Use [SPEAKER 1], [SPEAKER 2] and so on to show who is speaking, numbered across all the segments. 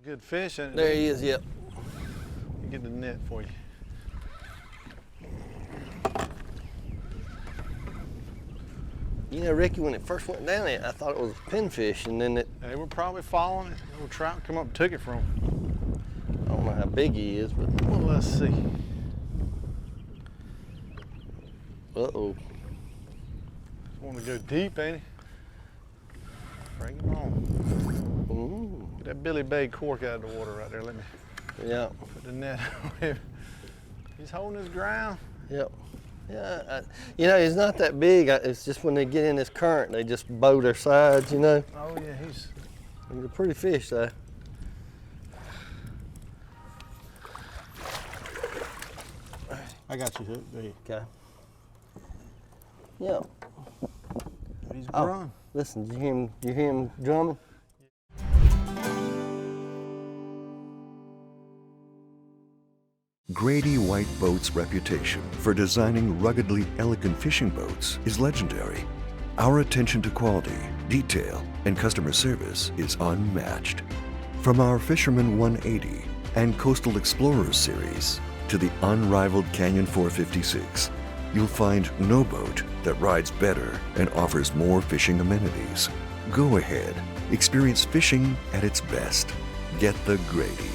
[SPEAKER 1] Good fish, ain't it?
[SPEAKER 2] There he is, yep.
[SPEAKER 1] Let me get the net for you.
[SPEAKER 2] You know, Ricky, when it first went down there, I thought it was a pinfish, and then
[SPEAKER 1] They were probably following it. Little trout come up and took it from him.
[SPEAKER 2] I don't know how big he is, but
[SPEAKER 1] Well, let's see.
[SPEAKER 2] uh-oh.
[SPEAKER 1] Want to go deep, ain't he? Bring him on.
[SPEAKER 2] Ooh.
[SPEAKER 1] Get that Billy Bay cork out of the water right there. Let me
[SPEAKER 2] Yeah,
[SPEAKER 1] put the net on him. He's holding his ground.
[SPEAKER 2] yep. Yeah, you know, he's not that big. It's just when they get in this current, they just bow their sides, you know.
[SPEAKER 1] Oh yeah, he's I got you, Hook. There you
[SPEAKER 2] Okay. Yeah.
[SPEAKER 1] He's
[SPEAKER 2] Oh,
[SPEAKER 1] growing.
[SPEAKER 2] listen, you hear him drumming?
[SPEAKER 3] Grady White Boats' reputation for designing ruggedly elegant fishing boats is legendary. Our attention to quality, detail, and customer service is unmatched. From our Fisherman 180 and Coastal Explorers series to the unrivaled Canyon 456, you'll find no boat that rides better and offers more fishing amenities. Go ahead, experience fishing at its best. Get the Grady.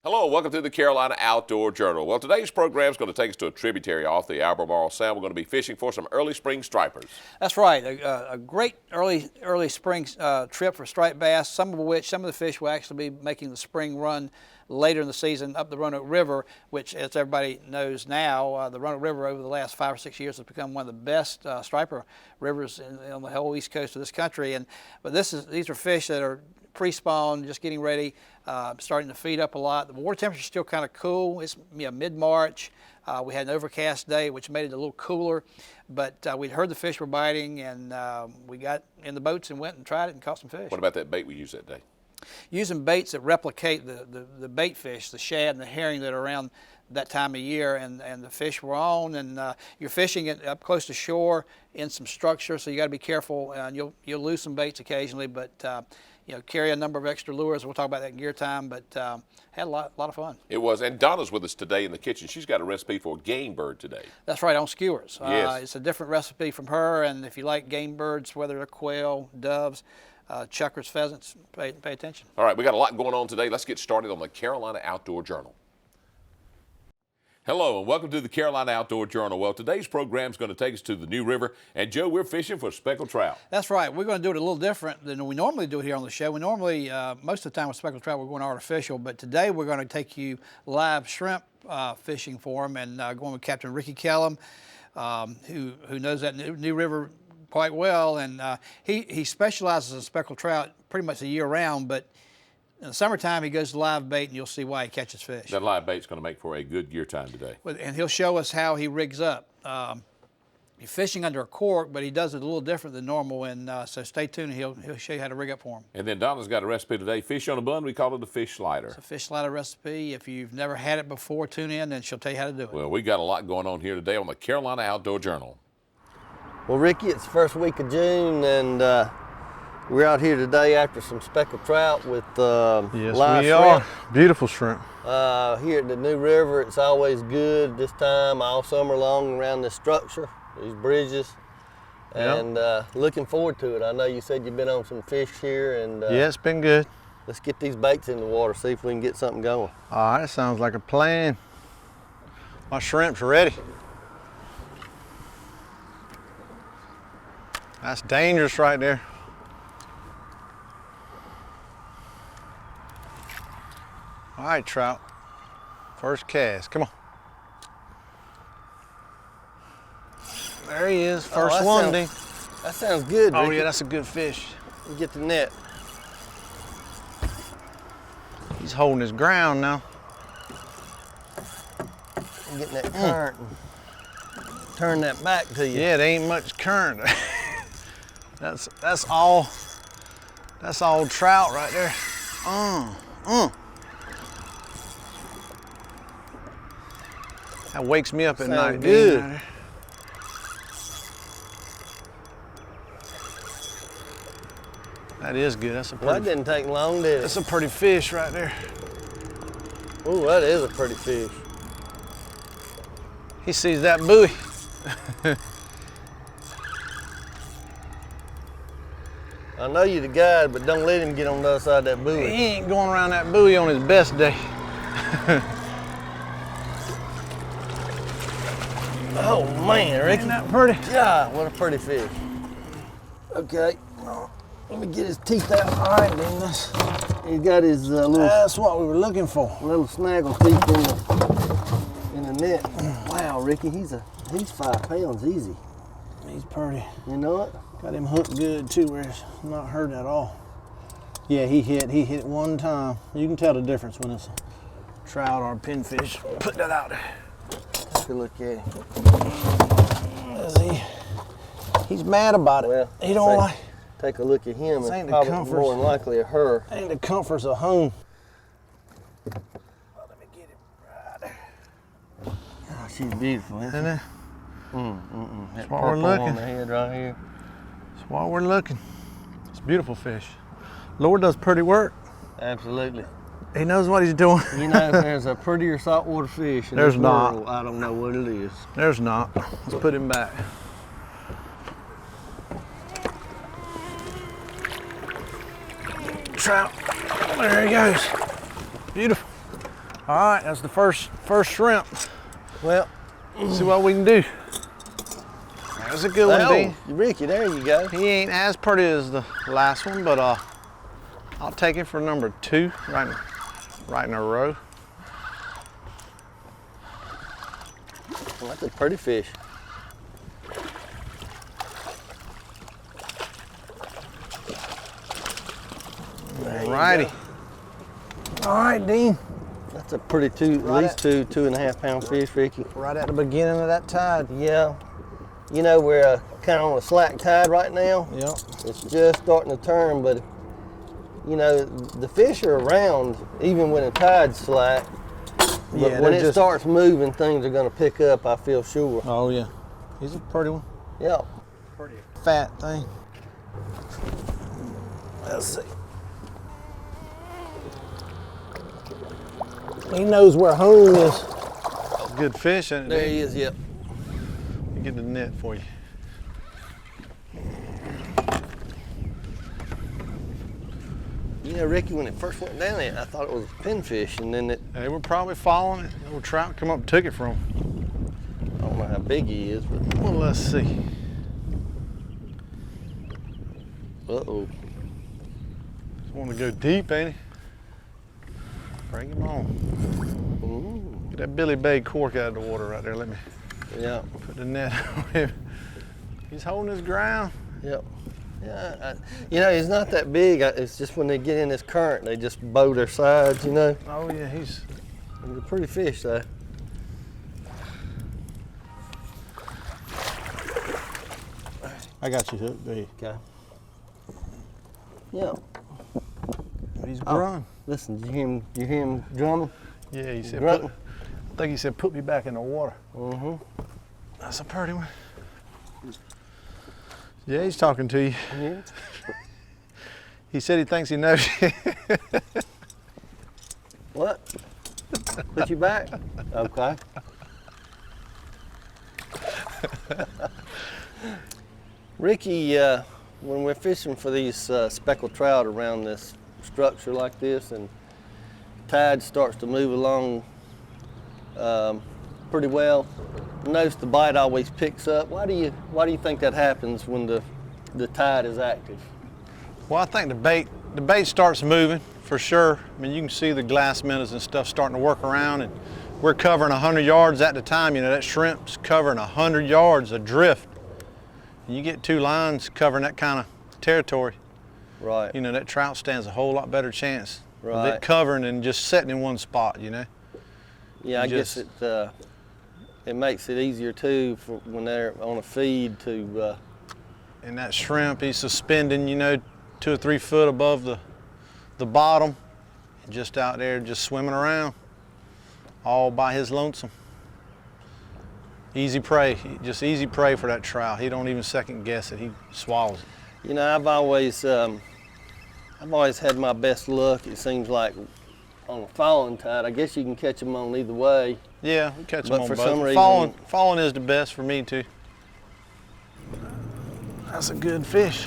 [SPEAKER 4] Hello, and welcome to the Carolina Outdoor Journal. Well, today's program is going to take us to a tributary off the Albemarle Sound. We're going to be fishing for some early spring stripers.
[SPEAKER 5] That's right, a great early spring trip for striped bass, some of the fish will actually be making the spring run later in the season up the Roanoke River, which, as everybody knows now, the Roanoke River over the last 5 or 6 years has become one of the best striper rivers on the whole east coast of this country. But these are fish that are pre-spawn, just getting ready, starting to feed up a lot. The water temperature is still kind of cool. It's mid-March. We had an overcast day, which made it a little cooler, but we'd heard the fish were biting, and we got in the boats and went and tried it and caught some fish.
[SPEAKER 4] What about that bait we used that day?
[SPEAKER 5] Using baits that replicate the bait fish, the shad and the herring that are around that time of year, and the fish were on, and you're fishing it up close to shore in some structure, so you got to be careful, and you'll lose some baits occasionally, but carry a number of extra lures. We'll talk about that in gear time, but had a lot of fun.
[SPEAKER 4] It was, and Donna's with us today in the kitchen. She's got a recipe for game bird today.
[SPEAKER 5] That's right, on skewers.
[SPEAKER 4] Yes.
[SPEAKER 5] It's a different recipe from her, and if you like game birds, whether they're quail, doves, chuckers, pheasants, pay attention.
[SPEAKER 4] All right, we got a lot going on today. Let's get started on the Carolina Outdoor Journal. Hello, and welcome to the Carolina Outdoor Journal. Well, today's program is going to take us to the New River, and Joe, we're fishing for speckled trout.
[SPEAKER 5] That's right. We're going to do it a little different than we normally do it here on the show. We normally, most of the time with speckled trout, we're going artificial, but today we're going to take you live shrimp fishing for them, and going with Captain Ricky Kellum, who knows that New River quite well, and he specializes in speckled trout pretty much the year round, but in the summertime, he goes to live bait, and you'll see why he catches fish.
[SPEAKER 4] That live bait's going to make for a good gear time today.
[SPEAKER 5] And he'll show us how he rigs up. He's fishing under a cork, but he does it a little different than normal, and so stay tuned, and he'll show you how to rig up for him.
[SPEAKER 4] And then Donna's got a recipe today, fish on a bun. We call it a fish slider.
[SPEAKER 5] It's a fish slider recipe. If you've never had it before, tune in, and she'll tell you how to do it.
[SPEAKER 4] Well, we got a lot going on here today on the Carolina Outdoor Journal.
[SPEAKER 2] Well, Ricky, it's the first week of June, and we're out here today after some speckled trout with
[SPEAKER 1] yes,
[SPEAKER 2] live
[SPEAKER 1] we
[SPEAKER 2] shrimp.
[SPEAKER 1] are. Beautiful shrimp.
[SPEAKER 2] Here at the New River, it's always good this time, all summer long around this structure, these bridges, and looking forward to it. I know you said you've been on some fish here, and
[SPEAKER 1] Yeah, it's been good.
[SPEAKER 2] let's get these baits in the water, see if we can get something going.
[SPEAKER 1] All right, sounds like a plan. My shrimp's ready. That's dangerous right there. All right, trout. First cast, come on. There he is, first one, Dean.
[SPEAKER 2] That sounds good,
[SPEAKER 1] Oh
[SPEAKER 2] Ricky.
[SPEAKER 1] yeah, that's a good fish.
[SPEAKER 2] You get the net.
[SPEAKER 1] He's holding his ground now.
[SPEAKER 2] I'm getting that current and turn that back to you.
[SPEAKER 1] Yeah, there ain't much current. that's all trout right there. That wakes me up at night.
[SPEAKER 2] Sounds good.
[SPEAKER 1] Dean, right there. That is good. That's a
[SPEAKER 2] Well, that
[SPEAKER 1] pretty,
[SPEAKER 2] didn't take long, did it?
[SPEAKER 1] that's a pretty fish right there.
[SPEAKER 2] Ooh, that is a pretty fish.
[SPEAKER 1] He sees that buoy.
[SPEAKER 2] I know you're the guide, but don't let him get on the other side of that
[SPEAKER 1] He
[SPEAKER 2] buoy.
[SPEAKER 1] ain't going around that buoy on his best day.
[SPEAKER 2] Oh man, Ricky.
[SPEAKER 1] Ain't that pretty?
[SPEAKER 2] God, what a pretty fish. Okay, let me get his teeth out.
[SPEAKER 1] All right, then.
[SPEAKER 2] He's got his little
[SPEAKER 1] That's what we were looking for.
[SPEAKER 2] snaggle teeth in the net. Wow, Ricky, he's 5 pounds easy.
[SPEAKER 1] He's pretty.
[SPEAKER 2] You know it?
[SPEAKER 1] Got him hooked good too, where it's not hurt at all. Yeah, he hit it one time. You can tell the difference when it's a trout or a pinfish. Put that out there.
[SPEAKER 2] Take a look at him.
[SPEAKER 1] He's mad about it.
[SPEAKER 2] Well,
[SPEAKER 1] he don't like.
[SPEAKER 2] Take a look at him.
[SPEAKER 1] This
[SPEAKER 2] It's
[SPEAKER 1] ain't the
[SPEAKER 2] probably
[SPEAKER 1] comforts.
[SPEAKER 2] more than likely a her.
[SPEAKER 1] Ain't the comforts of home. Let me get it right there.
[SPEAKER 2] Oh, she's beautiful, isn't she?
[SPEAKER 1] Isn't it?
[SPEAKER 2] That's
[SPEAKER 1] what we're looking.
[SPEAKER 2] on the head right here.
[SPEAKER 1] That's why we're looking. It's a beautiful fish. Lord does pretty work.
[SPEAKER 2] Absolutely.
[SPEAKER 1] He knows what he's doing.
[SPEAKER 2] You know, if there's a prettier saltwater fish in
[SPEAKER 1] There's
[SPEAKER 2] this
[SPEAKER 1] not.
[SPEAKER 2] world, I don't know what it is.
[SPEAKER 1] There's not. Let's put him back. Trout. There he goes. Beautiful. All right, that's the first shrimp.
[SPEAKER 2] Well,
[SPEAKER 1] See what we can do. That was a good one, Dean.
[SPEAKER 2] Ricky, there you go.
[SPEAKER 1] He ain't as pretty as the last one, but I'll take it for number 2, right in a row.
[SPEAKER 2] Well, that's a pretty fish.
[SPEAKER 1] Alrighty. All right, Dean.
[SPEAKER 2] That's a pretty at least 2.5 pound fish, Ricky.
[SPEAKER 1] Right at the beginning of that tide.
[SPEAKER 2] Yeah. You know, we're kind of on a slack tide right now.
[SPEAKER 1] Yep.
[SPEAKER 2] It's just starting to turn, but you know, the fish are around even when the tide's slack. But
[SPEAKER 1] Yeah,
[SPEAKER 2] when
[SPEAKER 1] they're
[SPEAKER 2] it
[SPEAKER 1] just-
[SPEAKER 2] starts moving, things are going to pick up, I feel sure.
[SPEAKER 1] Oh yeah. He's a pretty one.
[SPEAKER 2] Yeah.
[SPEAKER 1] Fat thing. Let's see. He knows where home is. Good fish, ain't it?
[SPEAKER 2] There he is, yep.
[SPEAKER 1] Let me get the net for you.
[SPEAKER 2] You know, Ricky, when it first went down there, I thought it was a pinfish, and then
[SPEAKER 1] They were probably following it. The old trout come up and took it from him.
[SPEAKER 2] I don't know how big he is, but
[SPEAKER 1] Well, let's see.
[SPEAKER 2] uh-oh.
[SPEAKER 1] Just want to go deep, ain't he? Bring him on.
[SPEAKER 2] Ooh.
[SPEAKER 1] Get that Billy Bay cork out of the water right there. Let me
[SPEAKER 2] Yeah,
[SPEAKER 1] put the net on him. He's holding his ground.
[SPEAKER 2] yep. Yeah, you know, he's not that big. It's just when they get in this current, they just bow their sides, you know.
[SPEAKER 1] Oh yeah, he's
[SPEAKER 2] He's a pretty fish, though.
[SPEAKER 1] I got you hooked there.
[SPEAKER 2] Okay. Yeah.
[SPEAKER 1] But he's
[SPEAKER 2] Oh.
[SPEAKER 1] growing.
[SPEAKER 2] Listen, you hear him drumming?
[SPEAKER 1] Yeah, he said.
[SPEAKER 2] Grunting?
[SPEAKER 1] I think he said, "Put me back in the water."
[SPEAKER 2] Mm-hmm.
[SPEAKER 1] That's a pretty one. Yeah, he's talking to you.
[SPEAKER 2] Yeah.
[SPEAKER 1] He said he thinks he knows you.
[SPEAKER 2] What? Put you back? Okay. Ricky, when we're fishing for these speckled trout around this structure like this, and tide starts to move along pretty well, notice the bite always picks up. Why do you think that happens when the tide is active?
[SPEAKER 1] Well, I think the bait starts moving for sure. I mean, you can see the glass minnows and stuff starting to work around, and we're covering 100 yards at the time. You know, that shrimp's covering 100 yards of drift. And you get 2 lines covering that kind of territory.
[SPEAKER 2] Right.
[SPEAKER 1] You know, that trout stands a whole lot better chance of
[SPEAKER 2] Right.
[SPEAKER 1] it covering and just sitting in one spot, you know.
[SPEAKER 2] Yeah, I
[SPEAKER 1] You
[SPEAKER 2] guess it makes it easier too for when they're on a feed to.
[SPEAKER 1] And that shrimp, he's suspending, you know, 2 or 3 foot above the bottom, and just out there just swimming around, all by his lonesome. Easy prey, just easy prey for that trout. He don't even second guess it, he swallows it.
[SPEAKER 2] You know, I've always I've always had my best luck, it seems like, on a falling tide. I guess you can catch them on either way.
[SPEAKER 1] Yeah, we catch them
[SPEAKER 2] But
[SPEAKER 1] on
[SPEAKER 2] for
[SPEAKER 1] both.
[SPEAKER 2] some reason-
[SPEAKER 1] Falling is the best for me too. That's a good fish.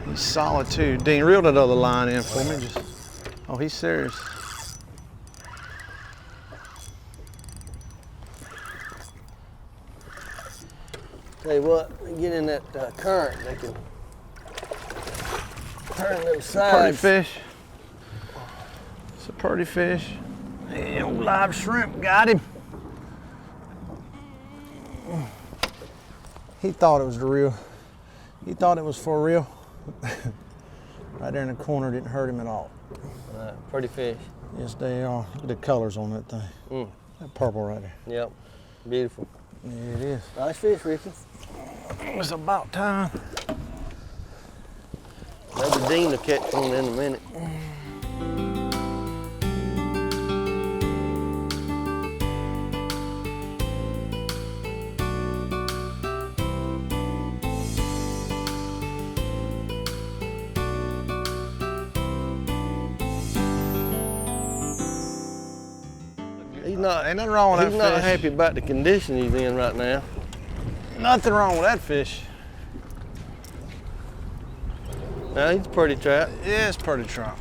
[SPEAKER 1] He's solid too. Dean, reel that other line in for me. Oh, he's serious.
[SPEAKER 2] Tell you what, they get in that current, they can turn them
[SPEAKER 1] Pretty
[SPEAKER 2] sides.
[SPEAKER 1] fish. It's a pretty fish. Yeah, old live shrimp, got him. He thought it was the real. He thought it was for real. Right there in the corner, didn't hurt him at all.
[SPEAKER 2] Pretty fish.
[SPEAKER 1] Yes, they are. Look at the colors on that thing. That purple right there.
[SPEAKER 2] Yep, beautiful.
[SPEAKER 1] Yeah, it is.
[SPEAKER 2] Nice fish, Ricky.
[SPEAKER 1] It's about time.
[SPEAKER 2] Maybe Dean will catch one in a minute.
[SPEAKER 1] Ain't nothing wrong with that
[SPEAKER 2] He's not
[SPEAKER 1] fish.
[SPEAKER 2] happy about the condition he's in right now.
[SPEAKER 1] Nothing wrong with that fish.
[SPEAKER 2] Now he's a pretty trout.
[SPEAKER 1] Yeah, it's pretty trout.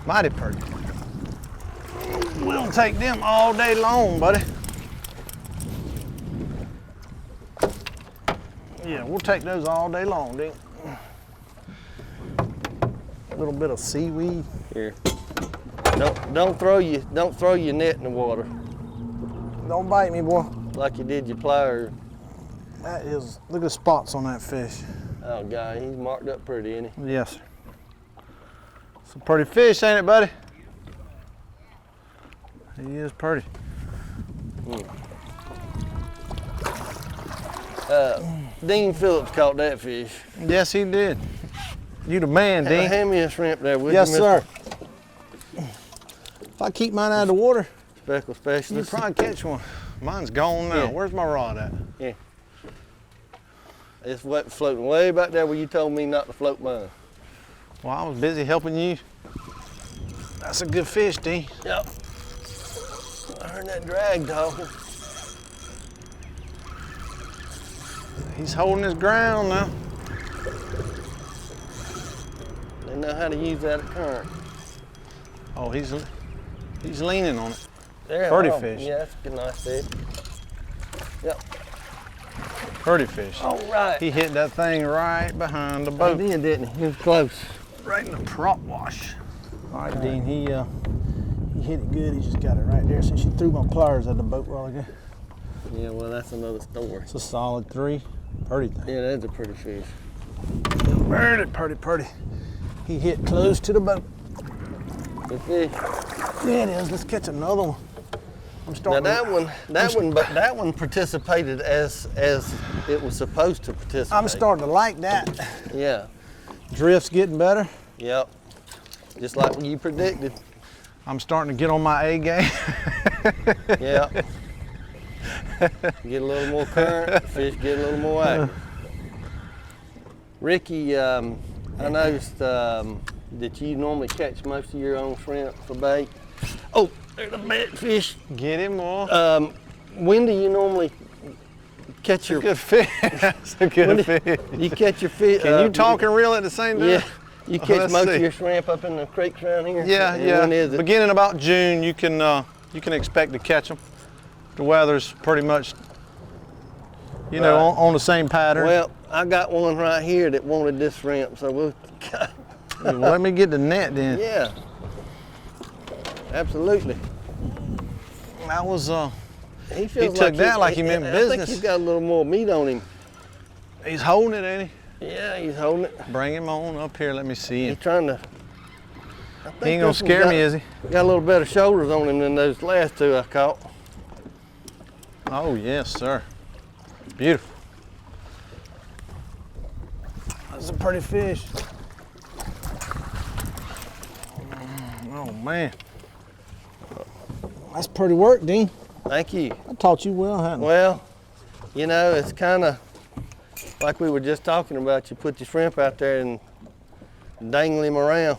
[SPEAKER 1] Mighty pretty. We'll take them all day long, buddy. Yeah, we'll take those all day long, dude. A little bit of seaweed.
[SPEAKER 2] Here. Don't throw your net in the water
[SPEAKER 1] Don't bite me, boy.
[SPEAKER 2] like you did your pliers.
[SPEAKER 1] That is, look at the spots on that fish.
[SPEAKER 2] Oh God, he's marked up pretty, isn't he?
[SPEAKER 1] Yes, sir. It's a pretty fish, ain't it, buddy? He is pretty.
[SPEAKER 2] Dean Phillips caught that fish.
[SPEAKER 1] Yes, he did. You the man, Dean.
[SPEAKER 2] Hand me a shrimp there, would
[SPEAKER 1] Yes,
[SPEAKER 2] you,
[SPEAKER 1] sir.
[SPEAKER 2] Mr.
[SPEAKER 1] If I keep mine out of the water,
[SPEAKER 2] Speckle
[SPEAKER 1] you
[SPEAKER 2] specialist?
[SPEAKER 1] probably catch one. Mine's gone now.
[SPEAKER 2] Yeah.
[SPEAKER 1] Where's my rod at?
[SPEAKER 2] Yeah. It's floating way back there where you told me not to float mine.
[SPEAKER 1] Well, I was busy helping you. That's a good fish, Dean.
[SPEAKER 2] Yep. I heard that drag talking.
[SPEAKER 1] He's holding his ground now.
[SPEAKER 2] They know how to use that current.
[SPEAKER 1] Oh, he's leaning on it.
[SPEAKER 2] There,
[SPEAKER 1] Pretty fish.
[SPEAKER 2] Yeah, that's a good, nice fish. Yep.
[SPEAKER 1] Pretty fish.
[SPEAKER 2] All right.
[SPEAKER 1] He hit that thing right behind the
[SPEAKER 2] He
[SPEAKER 1] boat.
[SPEAKER 2] did, didn't he? He was close.
[SPEAKER 1] Right in the prop wash. All right, Dean, he hit it good. He just got it right there since you threw my pliers at the boat a while ago.
[SPEAKER 2] Yeah, well, that's another story.
[SPEAKER 1] It's a solid 3. Pretty thing.
[SPEAKER 2] Yeah, that's a pretty fish.
[SPEAKER 1] Pretty. He hit close to the boat.
[SPEAKER 2] Good fish.
[SPEAKER 1] Yeah, it is. Let's catch another one. I'm
[SPEAKER 2] Now
[SPEAKER 1] starting.
[SPEAKER 2] that one participated as it was supposed to participate.
[SPEAKER 1] I'm starting to like that.
[SPEAKER 2] Yeah.
[SPEAKER 1] Drift's getting better.
[SPEAKER 2] Yep. Just like you predicted.
[SPEAKER 1] I'm starting to get on my A game.
[SPEAKER 2] Yeah. Get a little more current, fish get a little more active. Ricky, I noticed that you normally catch most of your own shrimp for bait. Oh, there's a bait fish.
[SPEAKER 1] Get him more.
[SPEAKER 2] When do you normally catch your
[SPEAKER 1] Good fish. That's a good fish.
[SPEAKER 2] You catch your fish?
[SPEAKER 1] Can you talk and reel at the same time?
[SPEAKER 2] Yeah. You catch
[SPEAKER 1] Let's
[SPEAKER 2] most
[SPEAKER 1] see.
[SPEAKER 2] of your shrimp up in the creeks around here?
[SPEAKER 1] Yeah,
[SPEAKER 2] And
[SPEAKER 1] yeah.
[SPEAKER 2] When is it?
[SPEAKER 1] Beginning about June, you can expect to catch them. The weather's pretty much, you know,
[SPEAKER 2] Right.
[SPEAKER 1] on the same pattern.
[SPEAKER 2] Well, I got one right here that wanted this shrimp, so we'll.
[SPEAKER 1] Well, let me get the net then.
[SPEAKER 2] Yeah. Absolutely.
[SPEAKER 1] That was
[SPEAKER 2] He feels
[SPEAKER 1] took that like he meant
[SPEAKER 2] I
[SPEAKER 1] business.
[SPEAKER 2] think he's got a little more meat on him.
[SPEAKER 1] he's holding it, ain't
[SPEAKER 2] Yeah, he's holding it.
[SPEAKER 1] he? Bring him on up here. Let me see
[SPEAKER 2] He's
[SPEAKER 1] him.
[SPEAKER 2] trying to. I think
[SPEAKER 1] He ain't gonna
[SPEAKER 2] this one's
[SPEAKER 1] scare
[SPEAKER 2] got-
[SPEAKER 1] me, is he?
[SPEAKER 2] Got a little better shoulders on him than those last two I caught.
[SPEAKER 1] Oh yes, sir. Beautiful. That's a pretty fish. Oh man. That's pretty work, Dean.
[SPEAKER 2] Thank you.
[SPEAKER 1] I taught you well, hadn't I?
[SPEAKER 2] Well, you know, it's kind of like we were just talking about. You put your shrimp out there and dangle him around.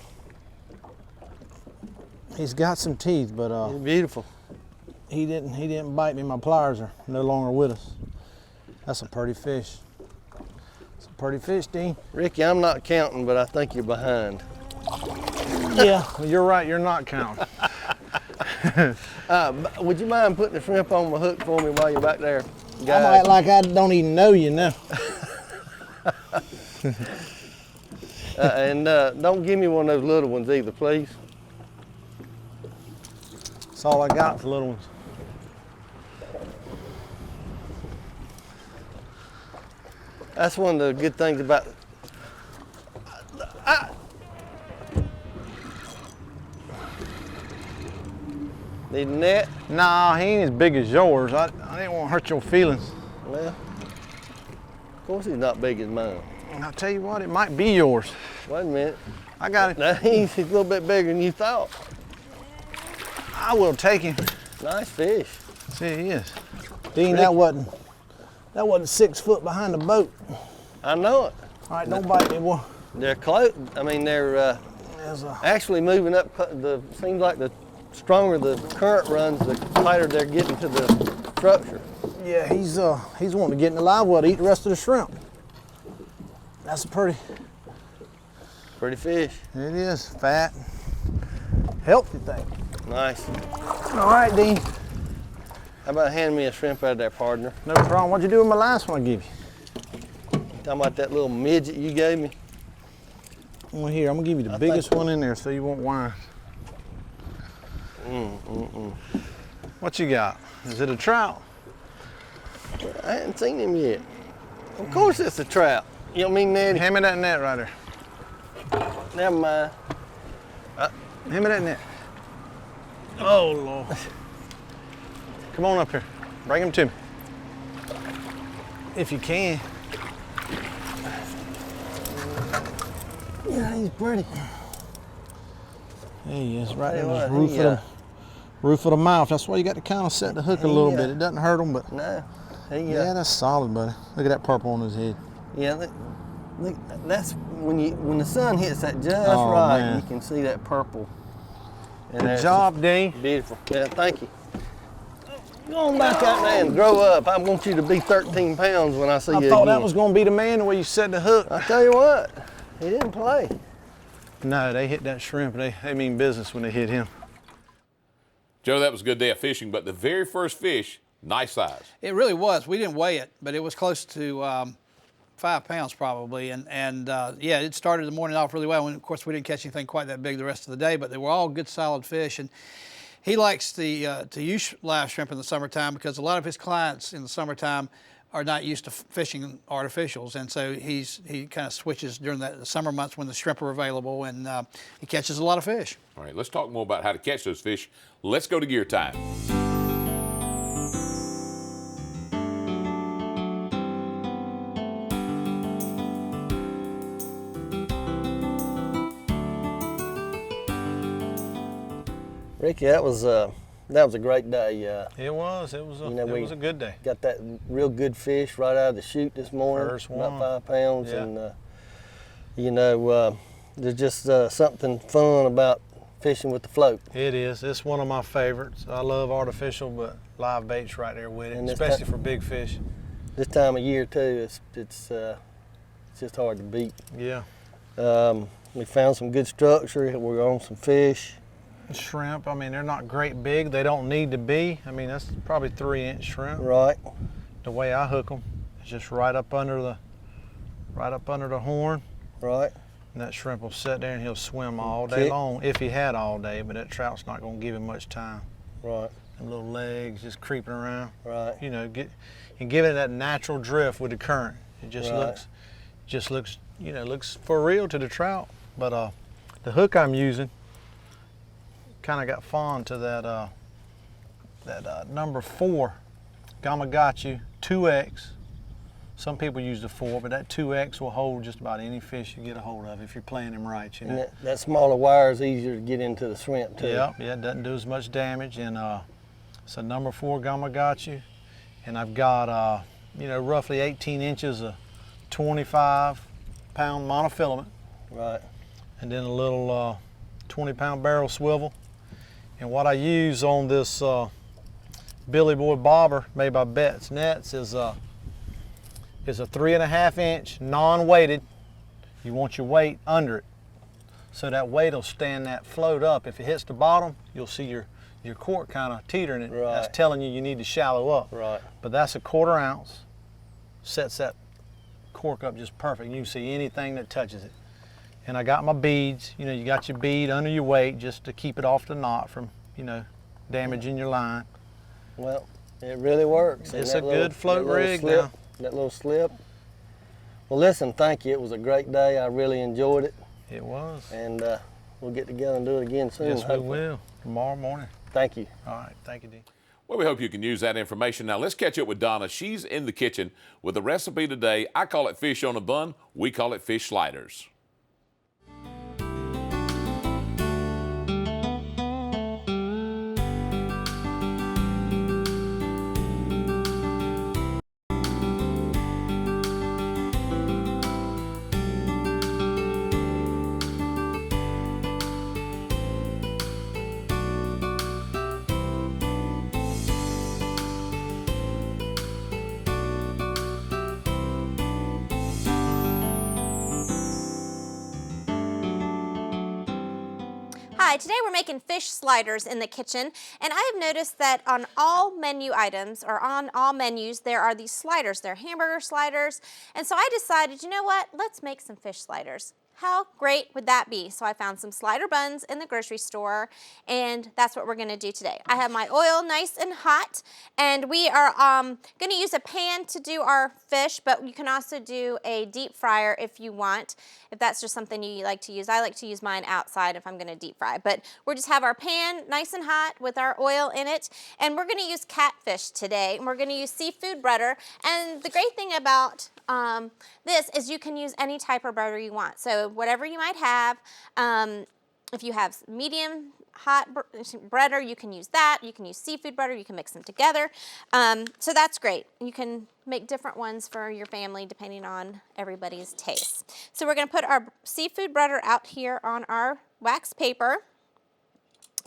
[SPEAKER 1] He's got some teeth, but
[SPEAKER 2] It's beautiful.
[SPEAKER 1] he didn't bite me. My pliers are no longer with us. That's a pretty fish. It's a pretty fish, Dean.
[SPEAKER 2] Ricky, I'm not counting, but I think you're behind.
[SPEAKER 1] Yeah, well, you're right. You're not counting.
[SPEAKER 2] Would you mind putting the shrimp on my hook for me while you're back there?
[SPEAKER 1] I'm gonna act like I don't even know you now.
[SPEAKER 2] And don't give me one of those little ones either, please.
[SPEAKER 1] That's all I got for little ones.
[SPEAKER 2] That's one of the good things about. Need a net?
[SPEAKER 1] Nah, he ain't as big as yours. I didn't want to hurt your feelings.
[SPEAKER 2] Well, of course he's not big as mine.
[SPEAKER 1] And I'll tell you what, it might be yours.
[SPEAKER 2] Wait a minute.
[SPEAKER 1] I got it.
[SPEAKER 2] Now he's a little bit bigger than you thought.
[SPEAKER 1] I will take him.
[SPEAKER 2] Nice fish.
[SPEAKER 1] See, he is. Dean, that wasn't 6 foot behind the boat.
[SPEAKER 2] I know it.
[SPEAKER 1] All right, don't bite me, boy.
[SPEAKER 2] They're close. I mean, they're actually moving up. Seems like the stronger the current runs, the tighter they're getting to the structure.
[SPEAKER 1] Yeah, he's wanting to get in the live well to eat the rest of the shrimp. That's a pretty
[SPEAKER 2] fish.
[SPEAKER 1] It is fat, healthy thing.
[SPEAKER 2] Nice.
[SPEAKER 1] All right, Dean.
[SPEAKER 2] How about handing me a shrimp out of there, partner?
[SPEAKER 1] No problem. What'd you do with my last one I gave you?
[SPEAKER 2] Talking about that little midget you gave me?
[SPEAKER 1] Well, here, I'm gonna give you the biggest one in there so you won't whine. What you got? Is it a trout?
[SPEAKER 2] I hadn't seen him yet. Of course it's a trout. You know what I mean, Nanny?
[SPEAKER 1] Hand me that net right there.
[SPEAKER 2] Never mind.
[SPEAKER 1] Hand me that net. Oh, Lord. Come on up here. Bring him to me. If you can.
[SPEAKER 2] Yeah, he's pretty.
[SPEAKER 1] There he is, right
[SPEAKER 2] Tell
[SPEAKER 1] in
[SPEAKER 2] you
[SPEAKER 1] the
[SPEAKER 2] what,
[SPEAKER 1] roof of the mouth. That's why you got to kind of set the hook a little bit. It doesn't hurt them, but
[SPEAKER 2] No.
[SPEAKER 1] yeah, that's solid, buddy. Look at that purple on his head.
[SPEAKER 2] Yeah, look, that's when the sun hits that just
[SPEAKER 1] Oh,
[SPEAKER 2] right,
[SPEAKER 1] man.
[SPEAKER 2] you can see that purple. And
[SPEAKER 1] Good
[SPEAKER 2] that's
[SPEAKER 1] job, Dean.
[SPEAKER 2] beautiful. Yeah, thank you. Go on back out there and grow up. I want you to be 13 pounds when I see you
[SPEAKER 1] I thought that
[SPEAKER 2] again.
[SPEAKER 1] was going to be the man the way you set the hook.
[SPEAKER 2] I tell you what, he didn't play.
[SPEAKER 1] No, they hit that shrimp. They mean business when they hit him.
[SPEAKER 4] Joe, that was a good day of fishing, but the very first fish, nice size.
[SPEAKER 5] It really was. We didn't weigh it, but it was close to 5 pounds probably. And yeah, it started the morning off really well. And of course, we didn't catch anything quite that big the rest of the day, but they were all good, solid fish. And he likes to use live shrimp in the summertime because a lot of his clients in the summertime are not used to fishing artificials, and so he kind of switches during the summer months when the shrimp are available, and he catches a lot of fish.
[SPEAKER 4] All right, let's talk more about how to catch those fish. Let's go to gear time.
[SPEAKER 2] Ricky, that was a great day.
[SPEAKER 1] It was. It was a good day.
[SPEAKER 2] Got that real good fish right out of the chute this morning.
[SPEAKER 1] First one.
[SPEAKER 2] About 5 pounds,
[SPEAKER 1] Yeah.
[SPEAKER 2] and you know, there's just something fun about fishing with the float.
[SPEAKER 1] It is. It's one of my favorites. I love artificial, but live bait's right there with it,
[SPEAKER 2] And this
[SPEAKER 1] especially
[SPEAKER 2] time-
[SPEAKER 1] for big fish.
[SPEAKER 2] This time of year too, it's just hard to beat.
[SPEAKER 1] Yeah.
[SPEAKER 2] We found some good structure. We're on some fish.
[SPEAKER 1] Shrimp, I mean, they're not great big. They don't need to be. I mean, that's probably 3-inch shrimp.
[SPEAKER 2] Right.
[SPEAKER 1] The way I hook them, it's just right up under the horn.
[SPEAKER 2] Right.
[SPEAKER 1] And that shrimp will sit there and he'll swim all day long if he had all day, but that trout's not going to give him much time.
[SPEAKER 2] Right.
[SPEAKER 1] Them little legs just creeping around.
[SPEAKER 2] Right.
[SPEAKER 1] You know, and giving it that natural drift with the current. It just looks, you know, looks for real to the trout. But the hook I'm using kind of got fond to that number 4 Gamakatsu 2X. Some people use the 4, but that 2X will hold just about any fish you get a hold of if you're playing them right, you know.
[SPEAKER 2] And that smaller wire is easier to get into the shrimp too.
[SPEAKER 1] Yeah, it doesn't do as much damage, and It's a number 4 Gamakatsu, and I've got you know, roughly 18 inches of 25-pound monofilament.
[SPEAKER 2] Right.
[SPEAKER 1] And then a little 20-pound barrel swivel. And what I use on this Billy Boy bobber made by Betts Nets is a 3.5 inch non-weighted. You want your weight under it, so that weight will stand that float up. If it hits the bottom, you'll see your cork kind of teetering it.
[SPEAKER 2] Right.
[SPEAKER 1] That's telling you need to shallow up.
[SPEAKER 2] Right.
[SPEAKER 1] But that's a 1/4 ounce. Sets that cork up just perfect. You can see anything that touches it. And I got my beads. You know, you got your bead under your weight just to keep it off the knot from, you know, damaging your line.
[SPEAKER 2] Well, it really works.
[SPEAKER 1] It's a good float rig now.
[SPEAKER 2] That little slip. Well, listen, thank you. It was a great day. I really enjoyed it.
[SPEAKER 1] It was.
[SPEAKER 2] And we'll get together and do it again soon.
[SPEAKER 1] Yes, we
[SPEAKER 2] hopefully.
[SPEAKER 1] will. Tomorrow morning.
[SPEAKER 2] Thank you.
[SPEAKER 1] All right. Thank you, Dean.
[SPEAKER 4] Well, we hope you can use that information. Now, let's catch up with Donna. She's in the kitchen with the recipe today. I call it fish on a bun. We call it fish sliders.
[SPEAKER 6] Hi, today we're making fish sliders in the kitchen, and I have noticed that on all menu items, or on all menus, there are these sliders. They're hamburger sliders, and so I decided, you know what, let's make some fish sliders. How great would that be? So I found some slider buns in the grocery store, and that's what we're gonna do today. I have my oil nice and hot, and we are gonna use a pan to do our fish, but you can also do a deep fryer if you want, if that's just something you like to use. I like to use mine outside if I'm gonna deep fry, but we'll just have our pan nice and hot with our oil in it, and we're gonna use catfish today, and we're gonna use seafood butter, and the great thing about this is you can use any type of butter you want. So whatever you might have, if you have medium hot butter, you can use that. You can use seafood butter. You can mix them together. So that's great. You can make different ones for your family depending on everybody's taste. So we're going to put our seafood butter out here on our wax paper.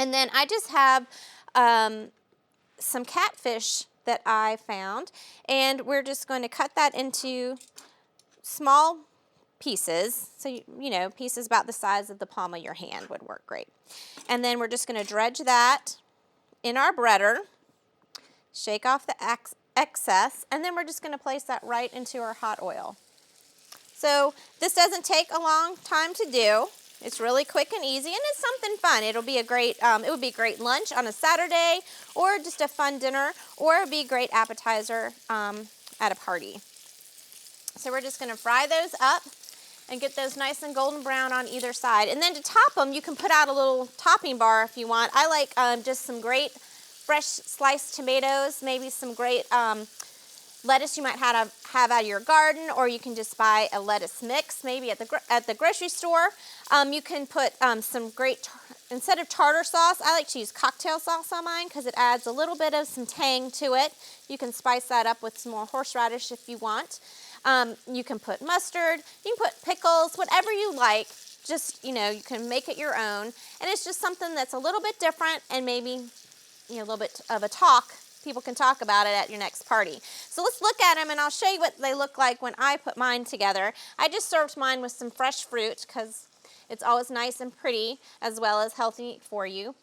[SPEAKER 6] And then I just have some catfish that I found, and we're just going to cut that into small pieces. So, you know, pieces about the size of the palm of your hand would work great. And then we're just going to dredge that in our breader, shake off the excess, and then we're just going to place that right into our hot oil. So this doesn't take a long time to do. It's really quick and easy, and it's something fun. It'll be a great, it would be a great lunch on a Saturday, or just a fun dinner, or it would be a great appetizer at a party. So we're just gonna fry those up and get those nice and golden brown on either side. And then to top them, you can put out a little topping bar if you want. I like just some great fresh sliced tomatoes, maybe some great lettuce you might have out of your garden, or you can just buy a lettuce mix maybe at the grocery store. You can put some great, instead of tartar sauce, I like to use cocktail sauce on mine because it adds a little bit of some tang to it. You can spice that up with some more horseradish if you want. You can put mustard, you can put pickles, whatever you like. Just, you know, you can make it your own. And it's just something that's a little bit different, and maybe, you know, a little bit of a talk. People can talk about it at your next party. So let's look at them, and I'll show you what they look like when I put mine together. I just served mine with some fresh fruit because it's always nice and pretty as well as healthy for you.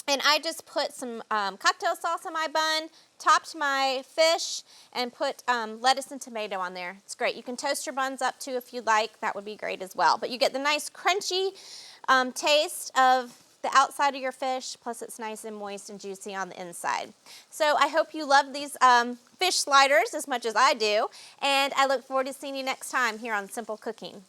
[SPEAKER 6] And I just put some cocktail sauce on my bun, topped my fish, and put lettuce and tomato on there. It's great. You can toast your buns up too if you'd like. That would be great as well. But you get the nice crunchy taste of the outside of your fish, plus it's nice and moist and juicy on the inside. So I hope you love these fish sliders as much as I do, and I look forward to seeing you next time here on Simple Cooking.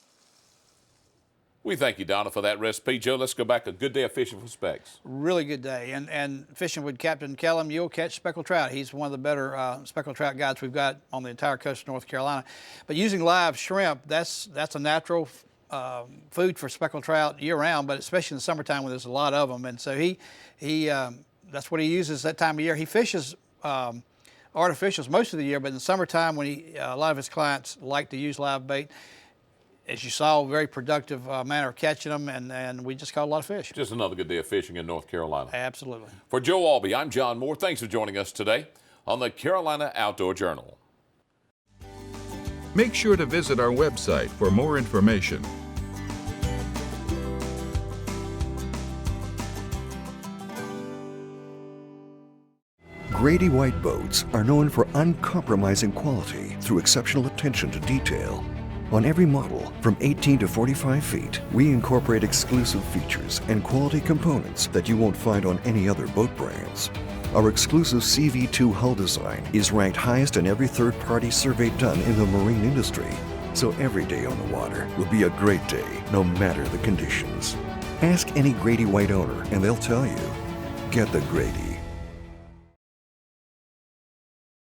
[SPEAKER 4] We thank you, Donna, for that recipe. Joe, let's go back. A good day of fishing for Specs.
[SPEAKER 5] Really good day. And fishing with Captain Kellum, you'll catch speckled trout. He's one of the better speckled trout guides we've got on the entire coast of North Carolina. But using live shrimp, that's a natural food for speckled trout year-round, but especially in the summertime when there's a lot of them. And so he that's what he uses that time of year. He fishes artificials most of the year, but in the summertime when a lot of his clients like to use live bait, as you saw, a very productive manner of catching them, and we just caught a lot of fish.
[SPEAKER 4] Just another good day of fishing in North Carolina.
[SPEAKER 5] Absolutely.
[SPEAKER 4] For Joe Albee, I'm John Moore. Thanks for joining us today on the Carolina Outdoor Journal.
[SPEAKER 7] Make sure to visit our website for more information.
[SPEAKER 3] Grady White boats are known for uncompromising quality through exceptional attention to detail. On every model, from 18 to 45 feet, we incorporate exclusive features and quality components that you won't find on any other boat brands. Our exclusive CV2 hull design is ranked highest in every third-party survey done in the marine industry. So every day on the water will be a great day, no matter the conditions. Ask any Grady White owner and they'll tell you, get the Grady.